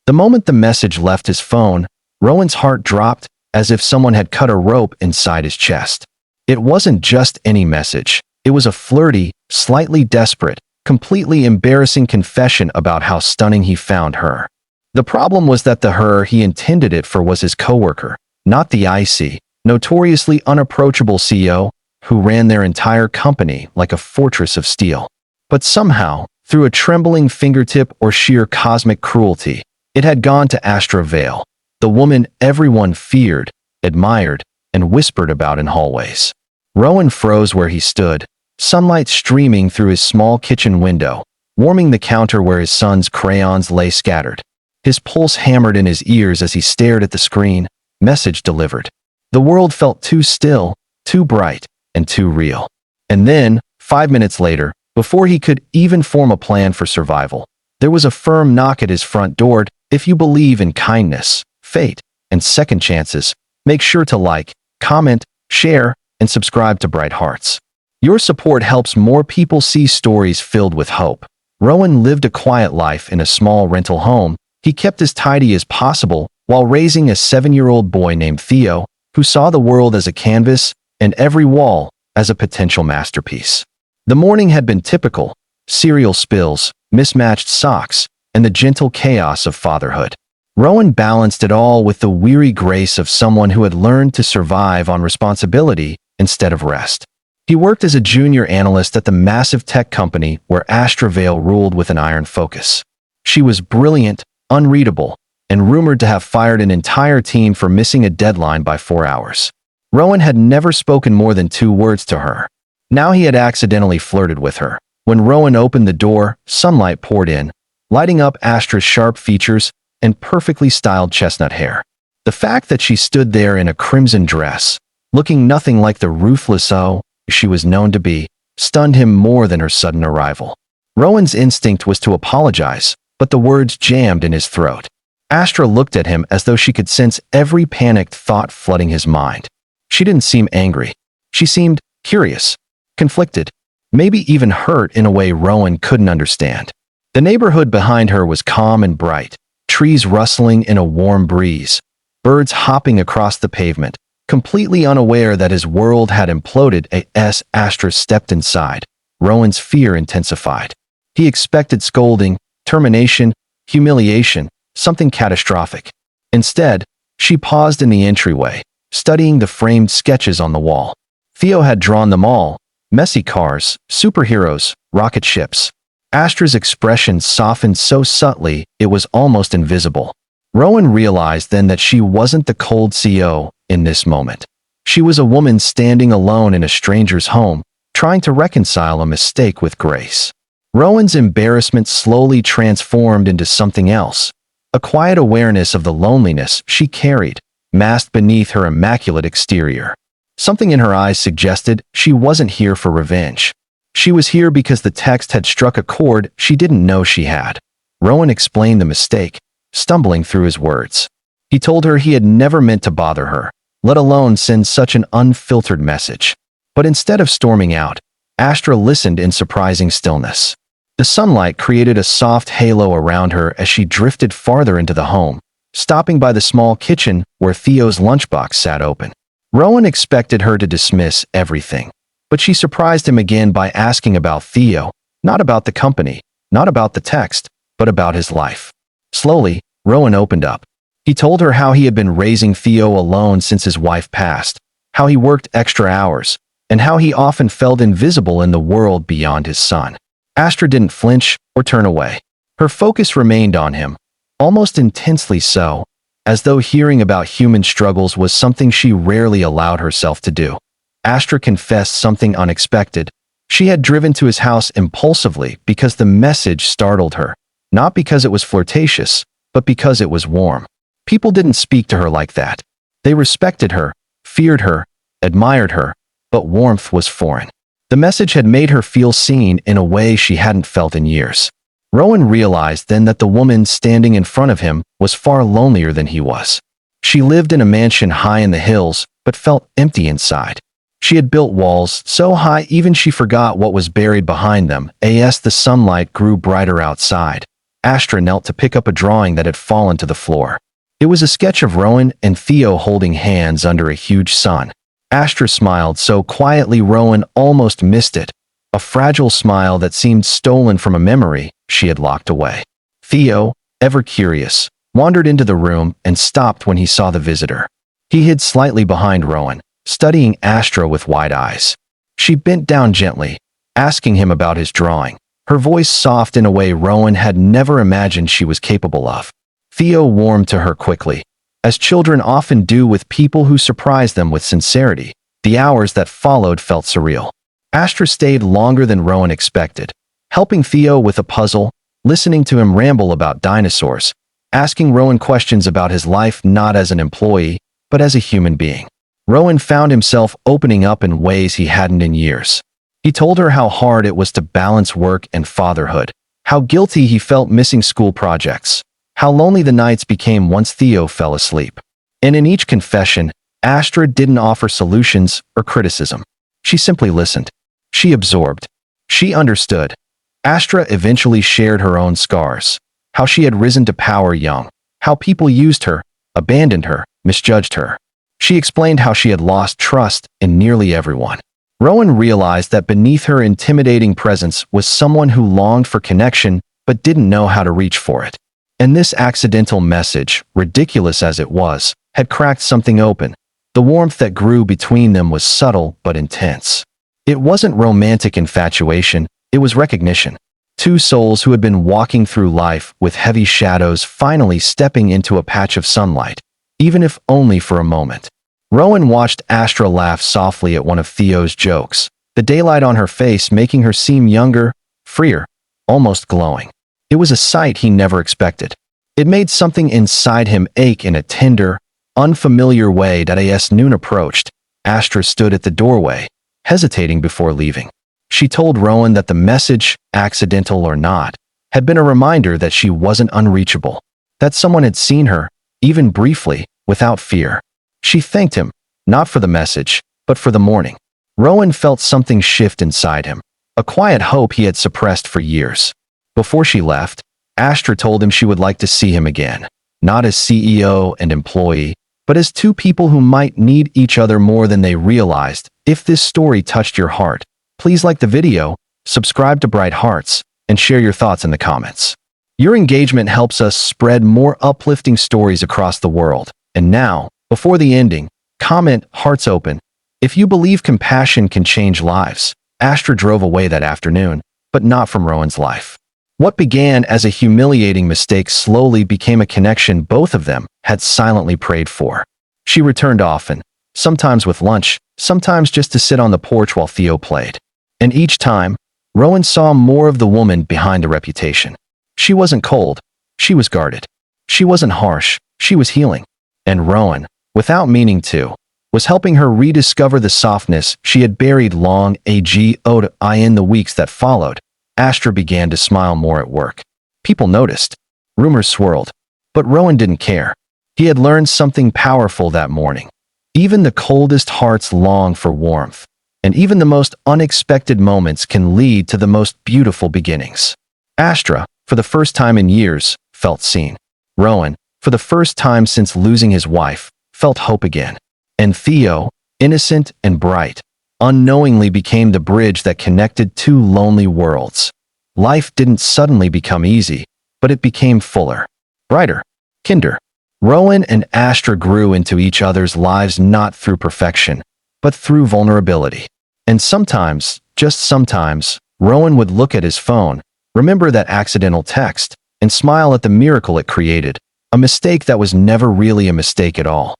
The moment the message left his phone, Rowan's heart dropped as if someone had cut a rope inside his chest. It wasn't just any message. It was a flirty, slightly desperate, completely embarrassing confession about how stunning he found her. The problem was that the her he intended it for was his coworker, not the icy, notoriously unapproachable CEO who ran their entire company like a fortress of steel. But somehow, through a trembling fingertip or sheer cosmic cruelty, it had gone to Astra Vale, the woman everyone feared, admired, and whispered about in hallways. Rowan froze where he stood, sunlight streaming through his small kitchen window, warming the counter where his son's crayons lay scattered. His pulse hammered in his ears as he stared at the screen. Message delivered. The world felt too still, too bright, and too real. And then, 5 minutes later, before he could even form a plan for survival, there was a firm knock at his front door. If you believe in kindness, fate, and second chances, make sure to like, comment, share, and subscribe to Bright Hearts. Your support helps more people see stories filled with hope. Rowan lived a quiet life in a small rental home. He kept as tidy as possible while raising a 7-year-old boy named Theo, who saw the world as a canvas and every wall as a potential masterpiece. The morning had been typical: cereal spills, mismatched socks, and the gentle chaos of fatherhood. Rowan balanced it all with the weary grace of someone who had learned to survive on responsibility instead of rest. He worked as a junior analyst at the massive tech company where Astra Vale ruled with an iron focus. She was brilliant, unreadable, and rumored to have fired an entire team for missing a deadline by 4 hours. Rowan had never spoken more than 2 words to her. Now he had accidentally flirted with her. When Rowan opened the door, sunlight poured in, lighting up Astra's sharp features and perfectly styled chestnut hair. The fact that she stood there in a crimson dress, looking nothing like the ruthless she was known to be, stunned him more than her sudden arrival. Rowan's instinct was to apologize, but the words jammed in his throat. Astra looked at him as though she could sense every panicked thought flooding his mind. She didn't seem angry. She seemed curious, conflicted, maybe even hurt in a way Rowan couldn't understand. The neighborhood behind her was calm and bright, trees rustling in a warm breeze, birds hopping across the pavement, completely unaware that his world had imploded. As Astra stepped inside, Rowan's fear intensified. He expected scolding, termination, humiliation, something catastrophic. Instead, she paused in the entryway, studying the framed sketches on the wall. Theo had drawn them all: messy cars, superheroes, rocket ships. Astra's expression softened so subtly it was almost invisible. Rowan realized then that she wasn't the cold CEO in this moment. She was a woman standing alone in a stranger's home, trying to reconcile a mistake with grace. Rowan's embarrassment slowly transformed into something else, a quiet awareness of the loneliness she carried, masked beneath her immaculate exterior. Something in her eyes suggested she wasn't here for revenge. She was here because the text had struck a chord she didn't know she had. Rowan explained the mistake, stumbling through his words. He told her he had never meant to bother her, let alone send such an unfiltered message. But instead of storming out, Astra listened in surprising stillness. The sunlight created a soft halo around her as she drifted farther into the home, stopping by the small kitchen where Theo's lunchbox sat open. Rowan expected her to dismiss everything, but she surprised him again by asking about Theo, not about the company, not about the text, but about his life. Slowly, Rowan opened up. He told her how he had been raising Theo alone since his wife passed, how he worked extra hours, and how he often felt invisible in the world beyond his son. Astra didn't flinch or turn away. Her focus remained on him, almost intensely so, as though hearing about human struggles was something she rarely allowed herself to do. Astra confessed something unexpected. She had driven to his house impulsively because the message startled her, not because it was flirtatious, but because it was warm. People didn't speak to her like that. They respected her, feared her, admired her, but warmth was foreign. The message had made her feel seen in a way she hadn't felt in years. Rowan realized then that the woman standing in front of him was far lonelier than he was. She lived in a mansion high in the hills, but felt empty inside. She had built walls so high even she forgot what was buried behind them. As the sunlight grew brighter outside, Astra knelt to pick up a drawing that had fallen to the floor. It was a sketch of Rowan and Theo holding hands under a huge sun. Astra smiled so quietly Rowan almost missed it, a fragile smile that seemed stolen from a memory she had locked away. Theo, ever curious, wandered into the room and stopped when he saw the visitor. He hid slightly behind Rowan, studying Astra with wide eyes. She bent down gently, asking him about his drawing, her voice soft in a way Rowan had never imagined she was capable of. Theo warmed to her quickly, as children often do with people who surprise them with sincerity. The hours that followed felt surreal. Astra stayed longer than Rowan expected, helping Theo with a puzzle, listening to him ramble about dinosaurs, asking Rowan questions about his life not as an employee, but as a human being. Rowan found himself opening up in ways he hadn't in years. He told her how hard it was to balance work and fatherhood, how guilty he felt missing school projects, how lonely the nights became once Theo fell asleep. And in each confession, Astra didn't offer solutions or criticism. She simply listened. She absorbed. She understood. Astra eventually shared her own scars, how she had risen to power young, how people used her, abandoned her, misjudged her. She explained how she had lost trust in nearly everyone. Rowan realized that beneath her intimidating presence was someone who longed for connection but didn't know how to reach for it. And this accidental message, ridiculous as it was, had cracked something open. The warmth that grew between them was subtle but intense. It wasn't romantic infatuation, it was recognition. Two souls who had been walking through life with heavy shadows finally stepping into a patch of sunlight, even if only for a moment. Rowan watched Astra laugh softly at one of Theo's jokes, the daylight on her face making her seem younger, freer, almost glowing. It was a sight he never expected. It made something inside him ache in a tender, unfamiliar way. As noon approached, Astra stood at the doorway, hesitating before leaving. She told Rowan that the message, accidental or not, had been a reminder that she wasn't unreachable, that someone had seen her, even briefly, without fear. She thanked him, not for the message, but for the morning. Rowan felt something shift inside him, a quiet hope he had suppressed for years. Before she left, Astra told him she would like to see him again, not as CEO and employee, but as two people who might need each other more than they realized. If this story touched your heart, please like the video, subscribe to Bright Hearts, and share your thoughts in the comments. Your engagement helps us spread more uplifting stories across the world. And now, before the ending, comment hearts open. If you believe compassion can change lives, Astra drove away that afternoon, but not from Rowan's life. What began as a humiliating mistake slowly became a connection both of them had silently prayed for. She returned often, sometimes with lunch, sometimes just to sit on the porch while Theo played. And each time, Rowan saw more of the woman behind the reputation. She wasn't cold, she was guarded. She wasn't harsh, she was healing. And Rowan, without meaning to, was helping her rediscover the softness she had buried long ago. In the weeks that followed, Astra began to smile more at work. People noticed. Rumors swirled. But Rowan didn't care. He had learned something powerful that morning. Even the coldest hearts long for warmth, and even the most unexpected moments can lead to the most beautiful beginnings. Astra, for the first time in years, felt seen. Rowan, for the first time since losing his wife, felt hope again. And Theo, innocent and bright, unknowingly became the bridge that connected two lonely worlds. Life didn't suddenly become easy, but it became fuller, brighter, kinder. Rowan and Astra grew into each other's lives not through perfection, but through vulnerability. And sometimes, just sometimes, Rowan would look at his phone, remember that accidental text, and smile at the miracle it created, a mistake that was never really a mistake at all.